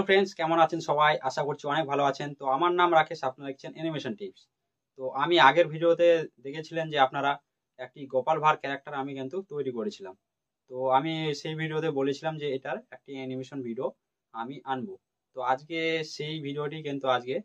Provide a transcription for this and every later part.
Friends, কেমন আছেন সবাই? আশা করছি অনেক ভালো আছেন। তো আমার নাম রাকেশ, আপনারা দেখছেন অ্যানিমেশন টিপস। তো আমি আগের ভিডিওতে দেখেছিলেন যে আপনারা একটি গোপাল ভাঁড় ক্যারেক্টার আমি কিন্তু তৈরি করেছিলাম। তো আমি সেই ভিডিওতে বলেছিলাম যে এটার একটি অ্যানিমেশন ভিডিও আমি আনবো। তো আজকে সেই ভিডিওটি কিন্তু আজকে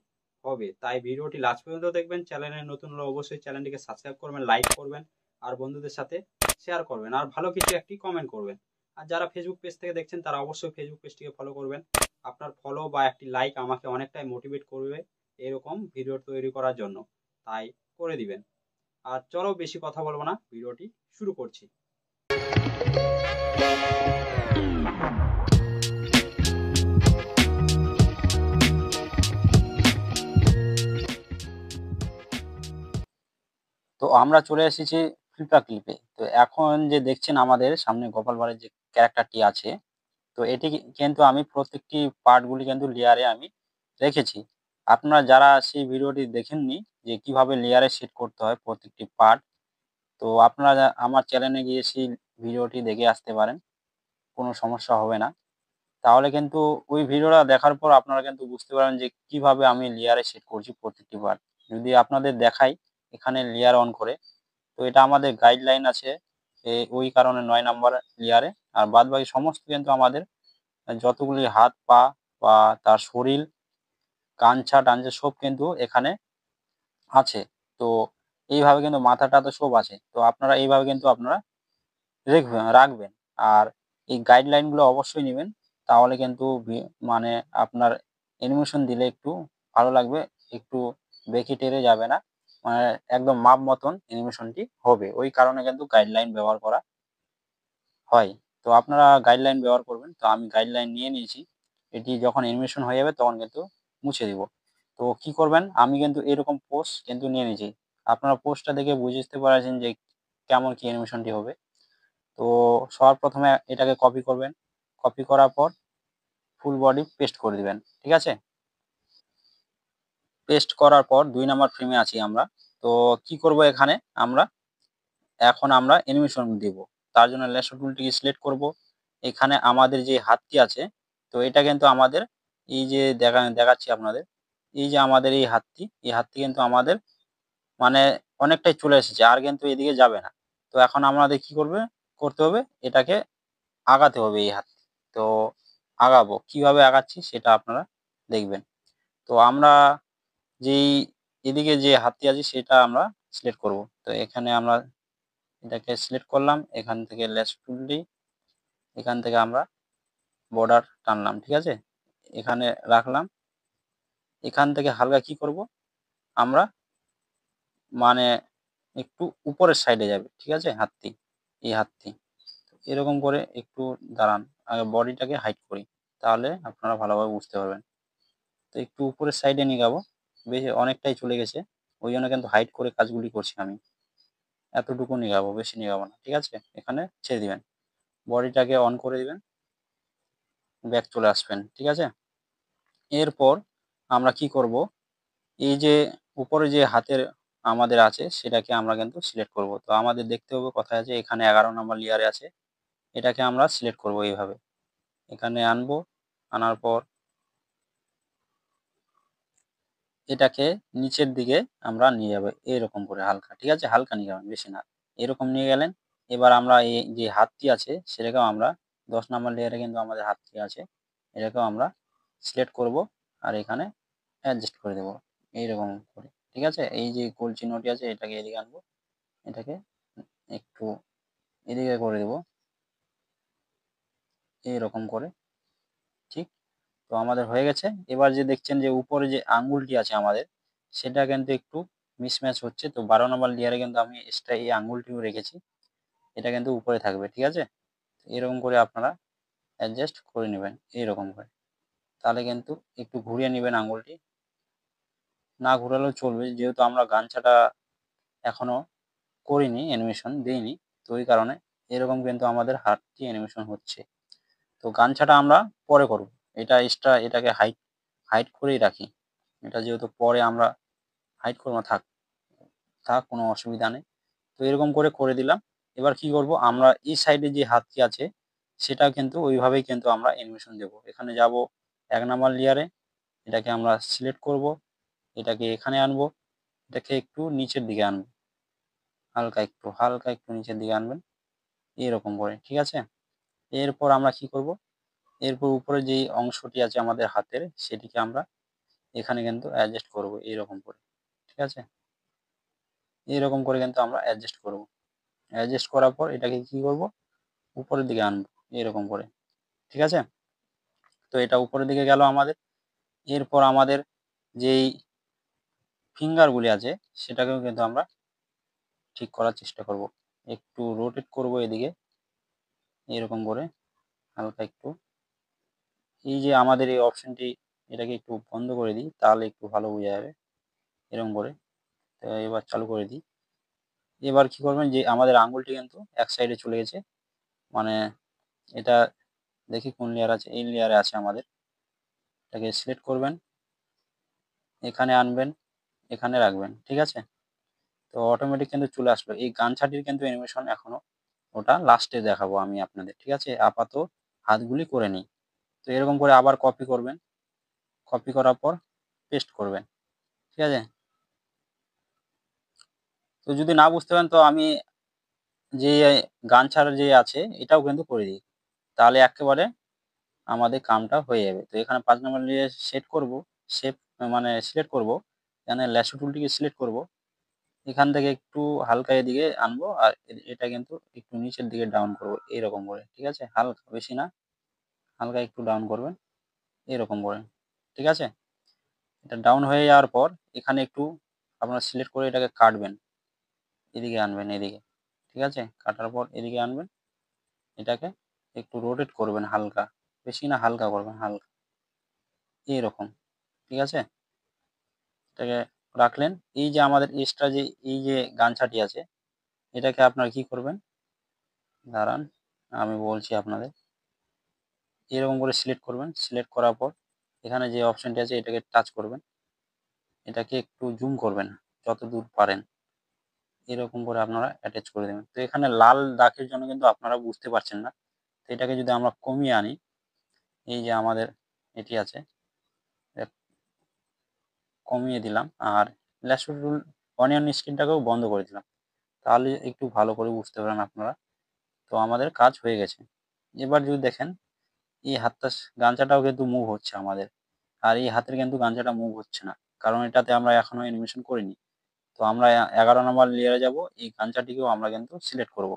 হবে, তাই ভিডিওটি লাস্ট পর্যন্ত দেখবেন। চ্যানেলে নতুন হলে অবশ্যই চ্যানেলটিকে সাবস্ক্রাইব করবেন, লাইক করবেন, আর বন্ধুদের সাথে শেয়ার করবেন, আর ভালো কিছু একটি কমেন্ট করবেন। আর যারা ফেসবুক পেজ থেকে দেখছেন তারা অবশ্যই ফেসবুক পেজটিকে ফলো করবেন। আপনার ফলো বা একটি লাইক আমাকে অনেকটাই মোটিভেট করবে এরকম ভিডিও তৈরি করার জন্য, তাই করে দিবেন। আর চলো বেশি কথা বলবো না, ভিডিওটি শুরু করছি। তো আমরা চলে এসেছি ফ্লিপা ক্লিপে। তো এখন যে দেখছেন আমাদের সামনে গোপাল ভাঁড়ের যে ক্যারেক্টারটি আছে, তো এটি কিন্তু আমি প্রত্যেকটি পার্টগুলি কিন্তু লেয়ারে আমি রেখেছি। আপনারা যারা সেই ভিডিওটি দেখেননি যে কিভাবে লেয়ারে সেট করতে হয় প্রত্যেকটি পার্ট, তো আপনারা আমার চ্যানেলে গিয়ে সেই ভিডিওটি দেখে আসতে পারেন, কোনো সমস্যা হবে না। তাহলে কিন্তু ওই ভিডিওটা দেখার পর আপনারা কিন্তু বুঝতে পারেন যে কিভাবে আমি লেয়ারে সেট করছি প্রত্যেকটি পার্ট। যদি আপনাদের দেখাই এখানে লেয়ার অন করে, তো এটা আমাদের গাইডলাইন আছে ওই কারণে ৯ নাম্বার লেয়ারে। আর বাদবাকি সমস্ত কিন্তু আমাদের যতগুলি হাত পা বা তার শরীর, কাঞ্ছা-টাঞ্চা সব কিন্তু এখানে আছে। তো এইভাবে কিন্তু মাথা-টাথা সব আছে। তো আপনারা এইভাবে কিন্তু আপনারা রাখবেন। আর এই গাইডলাইন গুলো অবশ্যই নিবেন। তাহলে কিন্তু মানে আপনার অ্যানিমেশন দিলে একটু ভালো লাগবে, একটু বেঁকে টেরে যাবে না। মানে একদম মাপ মতন অ্যানিমেশনটি হবে। ওই কারণে কিন্তু গাইডলাইন ব্যবহার করা হয়। তো আপনারা গাইডলাইন ব্যবহার করবেন। তো আমি গাইডলাইন নিয়ে নিয়েছি। এটি যখন অ্যানিমেশন হয়ে যাবে তখন কিন্তু মুছে দিব। তো কি করবেন, আমি কিন্তু এরকম পোস্ট কিন্তু নিয়ে নিয়েছি। আপনারা পোস্টটা দেখে বুঝতে পারছেন যে কেমন কি অ্যানিমেশনটি হবে। তো সবার প্রথমে এটাকে কপি করবেন। কপি করার পর ফুল বডি পেস্ট করে দিবেন। ঠিক আছে? পেস্ট করার পর ২ নাম্বার ফ্রেমে আছি আমরা। তো কি করব এখানে আমরা, এখন আমরা অ্যানিমেশন দিব। তার জন্য লেসো টুলটিকে সিলেক্ট করব। এখানে আমাদের যে হাতটি আছে, তো এটা কিন্তু আমাদের এই যে দেখাচ্ছি আপনাদের। এই যে আমাদের এই হাতটি কিন্তু আমাদের মানে অনেকটাই চলে এসেছে। আর কিন্তু এদিকে যাবে না। তো এখন আমাদের কি করতে হবে, এটাকে আগাতে হবে এই হাত। তো আগাবো। কিভাবে আগাচ্ছি সেটা আপনারা দেখবেন। তো আমরা যেই এদিকে যে হাতটি আছে সেটা আমরা সিলেক্ট করব। তো এখানে আমরা এটাকে সিলেক্ট করলাম। এখান থেকে লেস টুলটি, এখান থেকে আমরা বর্ডার টানলাম। ঠিক আছে? এখানে রাখলাম। এখান থেকে হালকা কি করব, আমরা মানে একটু উপরের সাইডে যাবে। ঠিক আছে? হাতটি, এই হাতটি। এরকম করে একটু দাঁড়ান। আগে বডিটাকে হাইড করি। তাহলে আপনারা ভালোভাবে বুঝতে পারবেন। তো একটু উপরের সাইডে নিয়ে যাবো। বেশি অনেকটাই চলে গেছে। ওই জন্য কিন্তু হাইড করে কাজগুলি করছি আমি। এতটুকু নিয়ে যাবো, বেশি নিয়ে যাবো না। ঠিক আছে? এখানে ছেড়ে দিবেন। বডিটাকে অন করে দিবেন। ব্যাক চলে আসবেন। ঠিক আছে? এরপর আমরা কি করব, এই যে উপরে যে হাতের আমাদের আছে সেটাকে আমরা কিন্তু সিলেক্ট করব। তো আমাদের দেখতে হবে কোথায় আছে, এখানে ১১ নাম্বার লেয়ারে আছে। এটাকে আমরা সিলেক্ট করব এইভাবে। এখানে আনবো। আনার পর এটাকে নিচের দিকে আমরা নিয়ে যাবো এরকম করে হালকা। ঠিক আছে? হালকা নিয়ে যাবেন, বেশি না। এরকম নিয়ে গেলেন। এবার আমরা এই যে হাতটি আছে সেটাকেও আমরা ১০ নাম্বার লেয়ারে কিন্তু আমাদের হাতটি আছে। এটাকেও আমরা সিলেক্ট করব আর এখানে অ্যাডজাস্ট করে দেব এইরকম করে। ঠিক আছে? এই যে গোল চিহ্নটি আছে এটাকে এদিকে আনবো। এটাকে একটু এদিকে করে দেব এইরকম করে। ঠিক? তো আমাদের হয়ে গেছে। এবার যে দেখছেন যে উপরে যে আঙ্গুলটি আছে আমাদের, সেটা কিন্তু একটু মিসম্যাচ হচ্ছে। তো ১২ নাম্বার লেয়ারে কিন্তু আমি এক্সট্রা এই আঙ্গুলটিও রেখেছি। এটা কিন্তু উপরে থাকবে। ঠিক আছে? এরকম করে আপনারা অ্যাডজাস্ট করে নেবেন এইরকম করে। তাহলে কিন্তু একটু ঘুরিয়ে নিবেন আঙ্গুলটি। না ঘোরালেও চলবে, যেহেতু আমরা গামছাটা এখনো করিনি, অ্যানিমেশন দেইনি। তো ওই কারণে এরকম কিন্তু আমাদের হাতটি অ্যানিমেশন হচ্ছে। তো গামছাটা আমরা পরে করব। এটা এক্সট্রা, এটাকে হাইড করেই রাখি। এটা যেহেতু পরে আমরা হাইড করব, থাক কোনো অসুবিধা নেই। তো এরকম করে দিলাম। এবার কি করব, আমরা এই সাইডে যে হাতটি আছে সেটা কিন্তু ওইভাবেই কিন্তু আমরা অ্যানিমেশন দেব। এখানে যাব, 1 নাম্বার লেয়ারে এটাকে আমরা সিলেক্ট করব, এটাকে এখানে আনবো, এটাকে একটু নিচের দিকে আনবো, হালকা একটু নিচের দিকে আনবেন এরকম করে, ঠিক আছে। এরপর আমরা কি করব, এরপর উপরে যেই অংশটি আছে আমাদের হাতের সেটিকে আমরা এখানে কিন্তু অ্যাডজাস্ট করব এইরকম করে, ঠিক আছে। এইরকম করে কিন্তু আমরা অ্যাডজাস্ট করব। অ্যাডজাস্ট করার পর এটাকে কি করব, উপরের দিকে আনবো এরকম করে, ঠিক আছে। তো এটা উপরের দিকে গেল আমাদের। এরপর আমাদের যেই ফিঙ্গারগুলি আছে সেটাকেও কিন্তু আমরা ঠিক করার চেষ্টা করব। একটু রোটেট করব এদিকে এরকম করে হালকা একটু। এই যে আমাদের এই অপশনটি, এটাকে একটু বন্ধ করে দিই তাহলে একটু ভালো বোঝা যাবে এরকম করে। তো এবার চালু করে দিই। এবার কি করবেন, যে আমাদের আঙ্গুলটি কিন্তু এক সাইডে চলে গেছে, মানে এটা দেখি কোন লেয়ার আছে, এই লেয়ারে আছে আমাদের। এটাকে সিলেক্ট করবেন, এখানে আনবেন, এখানে রাখবেন, ঠিক আছে। তো অটোমেটিক কিন্তু চলে আসলো। এই গানছাটির কিন্তু অ্যানিমেশন এখনো ওটা লাস্টে দেখাবো আমি আপনাদের, ঠিক আছে। আপাতত হাতগুলি করে নিই। তো এরকম করে আবার কপি করবেন, কপি করার পর পেস্ট করবেন, ঠিক আছে। তো যদি না বুঝতে পারেন তো আমি যে গান ছাড়া যে আছে এটাও কিন্তু করে দিই, তাহলে একেবারে আমাদের কামটা হয়ে যাবে। তো এখানে 5 নম্বর নিয়ে সেট করব, শেপ মানে সিলেক্ট করব, এখানে ল্যাসো টুলটিকে সিলেক্ট করব, এখান থেকে একটু হালকা এদিকে আনবো আর এটা কিন্তু একটু নিচের দিকে ডাউন করব এইরকম করে, ঠিক আছে। হালকা, বেশি না, হালকা একটু ডাউন করবেন এরকম করে, ঠিক আছে। এটা ডাউন হয়ে যাওয়ার পর এখানে একটু আপনারা সিলেক্ট করে এটাকে কাটবেন, এদিকে আনবেন এদিকে, ঠিক আছে। কাটার পর এদিকে আনবেন, এটাকে একটু রোটেট করবেন হালকা, বেশি না, হালকা করবেন হালকা এইরকম, ঠিক আছে। এটাকে রাখলেন। এই যে আমাদের এক্সট্রা যে এই যে গামছাটি আছে এটাকে আপনারা কি করবেন, দাঁড়ান আমি বলছি আপনাদের। এরকম করে সিলেক্ট করবেন, সিলেক্ট করার পর এখানে যে অপশনটি আছে এটাকে টাচ করবেন, এটাকে একটু জুম করবেন যতদূর পারেন, এরকম করে আপনারা অ্যাটাচ করে দেবেন। তো এখানে লাল দাগের জন্য কিন্তু আপনারা বুঝতে পারছেন না। তো এটাকে যদি আমরা কমিয়ে আনি, এই যে আমাদের এটি আছে, এটা কমিয়ে দিলাম আর ল্যাসো টুল অনিয়ন স্ক্রিনটাকেও বন্ধ করে দিলাম, তাহলে একটু ভালো করে বুঝতে পারেন আপনারা। তো আমাদের কাজ হয়ে গেছে। এবার যদি দেখেন এই হাতটা গামছাটাও কিন্তু মুভ হচ্ছে আমাদের, আর এই হাতের কিন্তু গামছাটা মুভ হচ্ছে না, কারণ এটাতে আমরা এখনো অ্যানিমেশন করিনি। তো আমরা 11 নম্বর লেয়ারে যাব, এই গামছাটিকেও আমরা কিন্তু সিলেক্ট করব,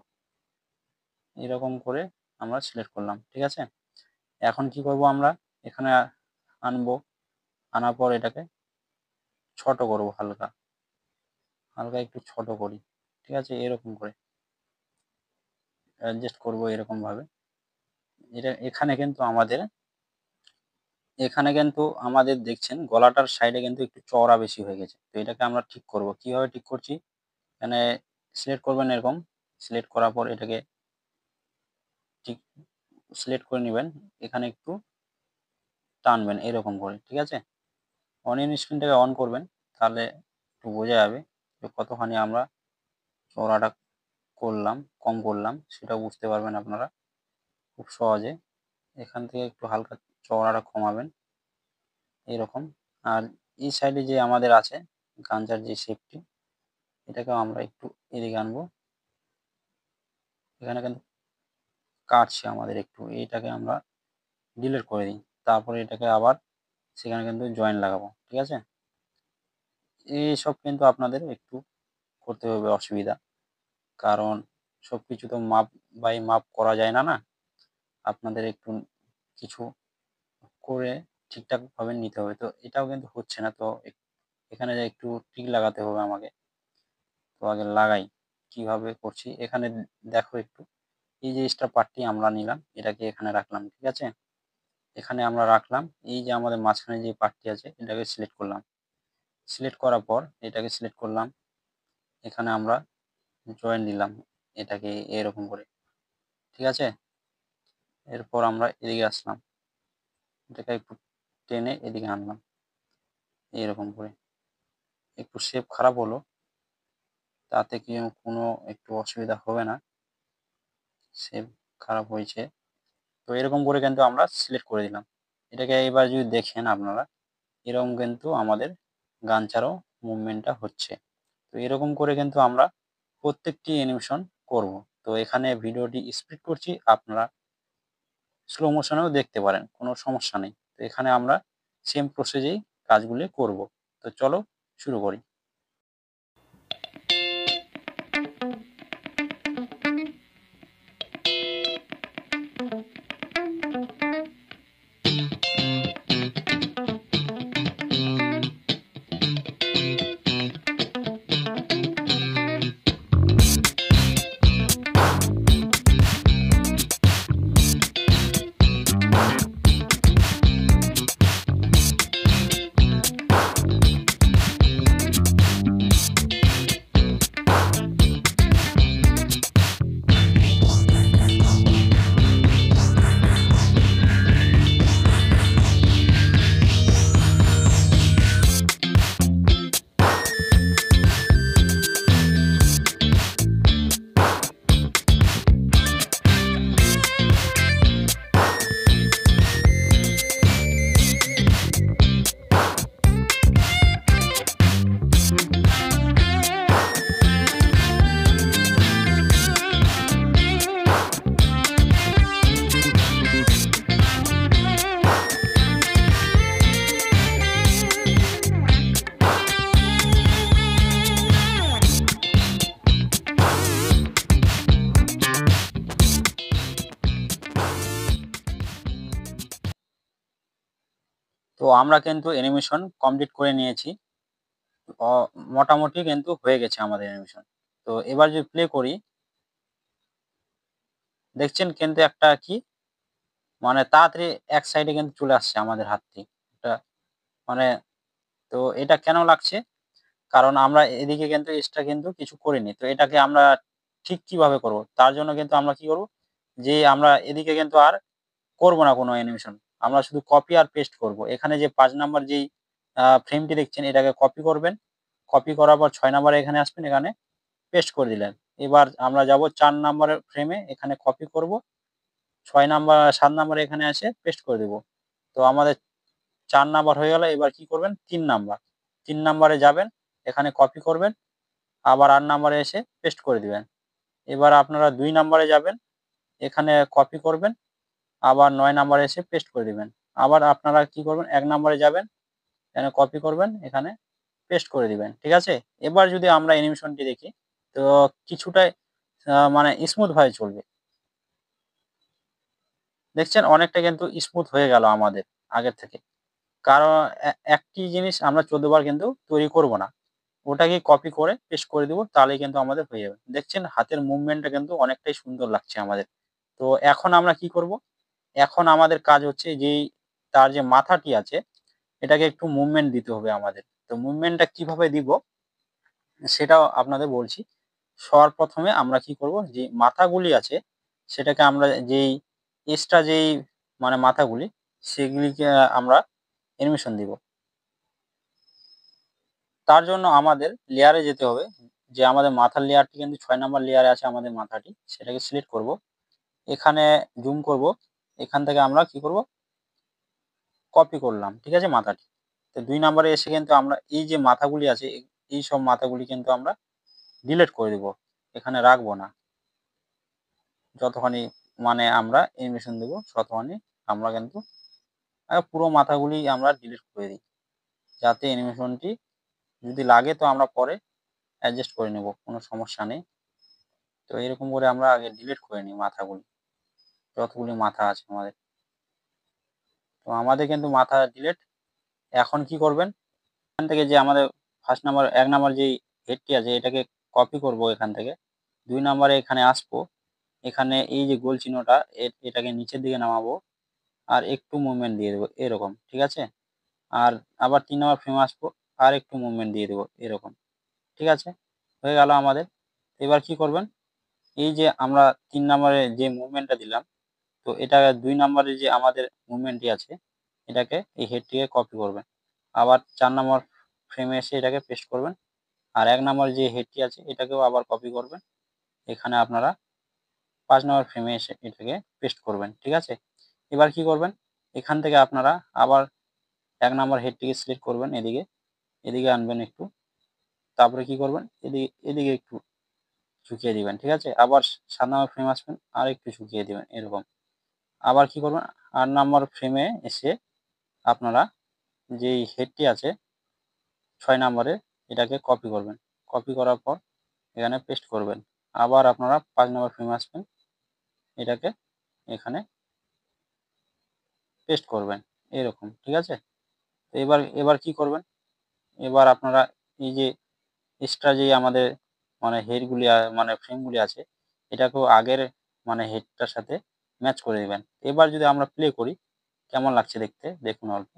এরকম করে আমরা সিলেক্ট করলাম, ঠিক আছে। এখন কি করব, আমরা এখানে আনবো, আনার পর এটাকে ছোট করব, হালকা হালকা একটু ছোট করি, ঠিক আছে। এরকম করে অ্যাডজাস্ট করব এরকম ভাবে। এটা এখানে কিন্তু আমাদের দেখছেন গলাটার সাইডে কিন্তু একটু চওড়া বেশি হয়ে গেছে। তো এটাকে আমরা ঠিক করব, কিভাবে ঠিক করছি, এখানে সিলেক্ট করবেন এরকম, সিলেক্ট করার পর এটাকে ঠিক সিলেক্ট করে নেবেন, এখানে একটু টানবেন এরকম করে, ঠিক আছে। অনিয়ন স্ক্রিনটাকে অন করবেন, তাহলে একটু বোঝা যাবে যে কতখানি আমরা চওড়াটা করলাম, কম করলাম সেটাও বুঝতে পারবেন আপনারা খুব সহজে। এখান থেকে একটু হালকা চওড়াটা কমাবেন এরকম। আর এই সাইডে যে আমাদের আছে গাঞ্জার যে শেপটি, এটাকেও আমরা একটু এদিকে আনবো, এখানে কিন্তু কাটছে আমাদের একটু, এইটাকে আমরা ডিলিট করে দিই, তারপরে এটাকে আবার সেখানে কিন্তু জয়েন লাগাবো, ঠিক আছে। এইসব কিন্তু আপনাদের একটু করতে হবে অসুবিধা, কারণ সবকিছু তো মাপ বাই মাপ করা যায় না, না। আপনাদের একটু কিছু করে ঠিকঠাক ভাবে নিতে হবে। তো এটাও কিন্তু হচ্ছে না, তো এখানে যে একটু টিক লাগাতে হবে আমাকে। তো আগে লাগাই, কিভাবে করছি এখানে দেখো একটু। এই যে এক্সট্রা পার্টটি আমরা নিলাম, এটাকে এখানে রাখলাম, ঠিক আছে। এখানে আমরা রাখলাম, এই যে আমাদের মাঝখানে যে পার্টটি আছে এটাকে সিলেক্ট করলাম, সিলেক্ট করার পর এটাকে সিলেক্ট করলাম, এখানে আমরা জয়েন দিলাম এটাকে এরকম করে, ঠিক আছে। এরপর আমরা এদিকে আসলাম, এটাকে একটু টেনে এদিকে আনলাম এরকম করে। একটু শেপ খারাপ হলো, তাতে কি কোনো একটু অসুবিধা হবে না, শেপ খারাপ হয়েছে। তো এরকম করে কিন্তু আমরা সিলেক্ট করে দিলাম, এটাকে এবার যদি দেখেন আপনারা, এরকম কিন্তু আমাদের গানচারও মুভমেন্টটা হচ্ছে। তো এরকম করে কিন্তু আমরা প্রত্যেকটি অ্যানিমেশন করব। তো এখানে ভিডিওটি স্পিড করছি, আপনারা স্লো মোশনেও দেখতে পারেন, কোনো সমস্যা নেই। তো এখানে আমরা সেম প্রসেসেই কাজগুলি করব। তো চলো শুরু করি। তো আমরা কিন্তু অ্যানিমেশন কমপ্লিট করে নিয়েছি। মোটামুটি কিন্তু হয়ে গেছে আমাদের অ্যানিমেশন। তো এবার যদি প্লে করি, দেখছেন কিন্তু একটা কি মানে তাড়াতাড়ি এক সাইডে কিন্তু চলে আসছে আমাদের হাতটি। এটা মানে, তো এটা কেন লাগছে? কারণ আমরা এদিকে কিন্তু এক্সট্রা কিন্তু কিছু করিনি। তো এটাকে আমরা ঠিক কিভাবে করব? তার জন্য কিন্তু আমরা কি করব? যে আমরা এদিকে কিন্তু আর করব না কোনো অ্যানিমেশন। আমরা শুধু কপি আর পেস্ট করব। এখানে যে ৫ নাম্বার যেই ফ্রেমটি দেখছেন, এটাকে কপি করবেন। কপি করার পর ৬ নাম্বারে এখানে আসবেন, এখানে পেস্ট করে দিলেন। এবার আমরা যাব ৪ নাম্বারের ফ্রেমে, এখানে কপি করব। ৬ নাম্বার ৭ নাম্বারে এখানে এসে পেস্ট করে দেব। তো আমাদের ৪ নাম্বার হয়ে গেল। এবার কি করবেন? ৩ নাম্বার। ৩ নাম্বারে যাবেন, এখানে কপি করবেন। আবার ৮ নাম্বারে এসে পেস্ট করে দিবেন। এবার আপনারা ২ নাম্বারে যাবেন, এখানে কপি করবেন। আবার ৯ নাম্বারে এসে পেস্ট করে দিবেন। আবার আপনারা কি করবেন? ১ নাম্বারে যাবেন, এখানে কপি করবেন, এখানে পেস্ট করে দিবেন। ঠিক আছে? এবার যদি আমরা অ্যানিমেশনটি দেখি, তো কিছুটা মানে স্মুথ ভাবে চলবে। দেখছেন অনেকটা কিন্তু স্মুথ হয়ে গেল আমাদের আগের থেকে। কারণ একটি জিনিস আমরা ১৪ বার কিন্তু তৈরি করব না। ওটাকে কপি করে পেস্ট করে দিব, তাহলেই কিন্তু আমাদের হয়ে যাবে। দেখছেন হাতের মুভমেন্টটা কিন্তু অনেকটাই সুন্দর লাগছে আমাদের। তো এখন আমরা কি করব? এখন আমাদের কাজ হচ্ছে যেই তার যে মাথাটি আছে, এটাকে একটু মুভমেন্ট দিতে হবে আমাদের। তো মুভমেন্টটা কিভাবে দিব সেটাও আপনাদের বলছি। সবার ১ম এ আমরা কি করব? যে মাথাগুলি আছে, সেটাকে আমরা যেই এক্সট্রা যেই মানে মাথাগুলি, সেগুলিকে আমরা অ্যানিমেশন দিব। তার জন্য আমাদের লেয়ারে যেতে হবে। যে আমাদের মাথার লেয়ারটি কিন্তু ৬ নাম্বার লেয়ারে আছে আমাদের মাথাটি। সেটাকে সিলেক্ট করব। এখানে জুম করব। এখান থেকে আমরা কি করব? কপি করলাম। ঠিক আছে? মাথাটি। তো ২ নাম্বারে এসে কিন্তু আমরা এই যে মাথাগুলি আছে, এইসব মাথাগুলি কিন্তু আমরা ডিলিট করে দিব। এখানে রাখবো না। যতখানি মানে আমরা অ্যানিমেশন দেব, ততখানি আমরা কিন্তু পুরো মাথাগুলি আমরা ডিলিট করে দিই। যাতে অ্যানিমেশনটি যদি লাগে তো আমরা পরে অ্যাডজাস্ট করে নেব। কোনো সমস্যা নেই। তো এরকম করে আমরা আগে ডিলিট করে নিই মাথাগুলি। যতগুলি মাথা আছে আমাদের। তো আমাদের কিন্তু মাথা ডিলিট। এখন কি করবেন? এখান থেকে যে আমাদের ১ নাম্বার যেই হেডটি আছে, এটাকে কপি করব এখান থেকে। ২ নাম্বারে এখানে আসবো। এখানে এই যে গোল চিহ্নটা, এটাকে নিচের দিকে নামাবো। আর একটু মুভমেন্ট দিয়ে দেবো এরকম। ঠিক আছে? আর আবার ৩ নাম্বার ফ্রেমে আসবো। আর একটু মুভমেন্ট দিয়ে দেবো এরকম। ঠিক আছে? হয়ে গেল আমাদের। এবার কি করবেন? এই যে আমরা ৩ নাম্বারে যে মুভমেন্টটা দিলাম, তো এটা ২ নাম্বারে যে আমাদের মুভমেন্টটি আছে, এটাকে এই হেডটিকে কপি করবেন। আবার ৪ নাম্বার ফ্রেমে এসে এটাকে পেস্ট করবেন। আর ১ নাম্বার যে হেডটি আছে, এটাকেও আবার কপি করবেন। এখানে আপনারা ৫ নাম্বার ফ্রেমে এসে এটাকে পেস্ট করবেন। ঠিক আছে? এবার কি করবেন? এখান থেকে আপনারা আবার 1 নাম্বার হেডটিকে সিলেক্ট করবেন, এদিকে আনবেন একটু, তারপরে কি করবেন, এদিকে একটু ঝুঁকিয়ে দিবেন, ঠিক আছে। আবার 7 নাম্বার ফ্রেম আসবেন, আর একটু ঝুঁকিয়ে দিবেন এরকম। আবার কি করবেন, 8 নাম্বার ফ্রেমে এসে আপনারা যেই হেডটি আছে 6 নাম্বারে, এটাকে কপি করবেন। কপি করার পর এখানে পেস্ট করবেন। আবার আপনারা 5 নাম্বার ফ্রেমে আসবেন, এটাকে এখানে পেস্ট করবেন এরকম, ঠিক আছে। তো এবার কি করবেন, এবার আপনারা এই যে এক্সট্রা যেই আমাদের মানে হেডগুলি মানে ফ্রেমগুলি আছে, এটাকেও আগের মানে হেডটার সাথে ম্যাচ করে দিবেন। এবার যদি আমরা প্লে করি, কেমন লাগছে দেখতে দেখুন অল্প।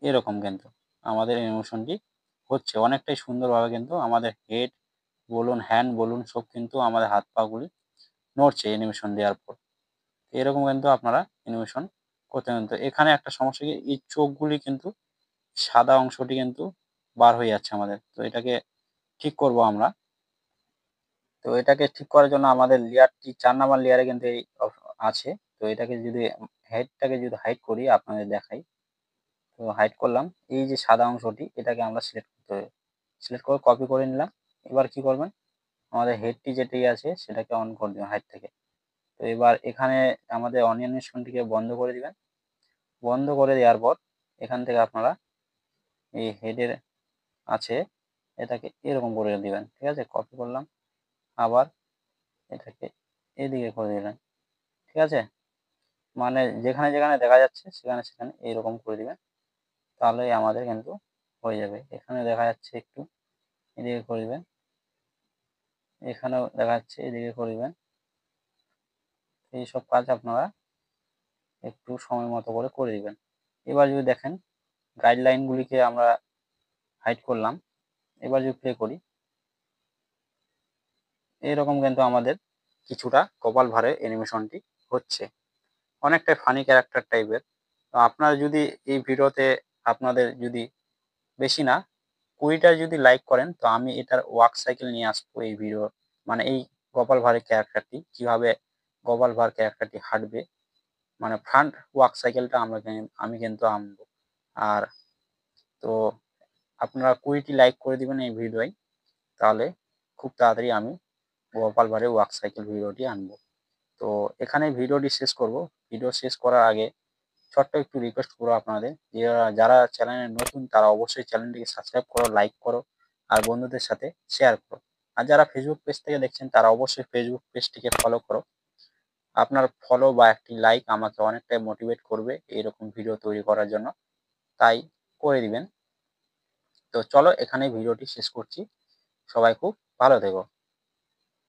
এরকম কিন্তু আমাদের অ্যানিমেশনটি হচ্ছে অনেকটাই সুন্দরভাবে, কিন্তু আমাদের হেড বলুন, হ্যান্ড বলুন, সব কিন্তু আমাদের হাত পাগুলি নড়ছে অ্যানিমেশন দেওয়ার পর। এরকম কিন্তু আপনারা অ্যানিমেশন করতে পারেন। তো এখানে একটা সমস্যা কি, এই চোখগুলি কিন্তু সাদা অংশটি কিন্তু বার হয়ে যাচ্ছে আমাদের। তো এটাকে ঠিক করব আমরা। তো এটাকে ঠিক করার জন্য আমাদের লেয়ারটি 4 নাম্বার লেয়ারে কিন্তু এই আছে। তো এটাকে যদি হেডটাকে যদি হাইড করি আপনাদের দেখাই। তো হাইড করলাম, এই যে সাদা অংশটি এটাকে আমরা সিলেক্ট করতে হবে। সিলেক্ট করে কপি করে নিলাম। এবার কি করবেন, আমাদের হেডটি যেটি আছে সেটাকে অন করে দিবেন হাইড থেকে। তো এবার এখানে আমাদের অ্যানিমেশনটিকে বন্ধ করে দিবেন। বন্ধ করে দেওয়ার পর এখান থেকে আপনারা এই হেডের আছে এটাকে এরকম করে দিবেন, ঠিক আছে। কপি করলাম, আবার এটাকে এদিকে করে দিলেন, ঠিক আছে। মানে যেখানে যেখানে দেখা যাচ্ছে সেখানে সেখানে এইরকম করে দিবেন, তাহলেই আমাদের কিন্তু হয়ে যাবে। এখানে দেখা যাচ্ছে একটু, এদিকে করে দিবেন, এখানেও দেখা যাচ্ছে এদিকে করে দিবেন। এইসব কাজ আপনারা একটু সময় মতো করে দিবেন। এবার যদি দেখেন গাইডলাইনগুলিকে আমরা হাইড করলাম, এবার যদি প্লে করি, এরকম কিন্তু আমাদের কিছুটা কপাল ভারে অ্যানিমেশনটি হচ্ছে, অনেকটাই ফানি ক্যারেক্টার টাইপের। তো আপনারা যদি এই ভিডিওতে আপনাদের যদি বেশি না 20টা যদি লাইক করেন, তো আমি এটার ওয়ার্ক সাইকেল নিয়ে আসবো এই ভিডিও, মানে এই গোপাল ভাঁড়ের ক্যারেক্টারটি কিভাবে গোপাল ভাঁড় ক্যারেক্টারটি হাঁটবে, মানে ফ্রন্ট ওয়ার্ক সাইকেলটা আমি কিন্তু আনবো। আর তো আপনারা 20টি লাইক করে দিবেন এই ভিডিওয়, তাহলে খুব তাড়াতাড়ি আমি গোপাল ভাঁড়ের ওয়ার্ক সাইকেল ভিডিওটি আনবো। তো এখানে ভিডিওটি শেষ করব। ভিডিও শেষ করার আগে ছোট্ট একটু রিকোয়েস্ট করবো আপনাদের, যারা চ্যানেলে নতুন তারা অবশ্যই চ্যানেলটিকে সাবস্ক্রাইব করো, লাইক করো, আর বন্ধুদের সাথে শেয়ার করো। আর যারা ফেসবুক পেজ থেকে দেখছেন তারা অবশ্যই ফেসবুক পেজটিকে ফলো করো। আপনার ফলো বা একটি লাইক আমাকে অনেকটাই মোটিভেট করবে এইরকম ভিডিও তৈরি করার জন্য, তাই করে দিবেন। তো চলো এখানে ভিডিওটি শেষ করছি। সবাই খুব ভালো থেকো।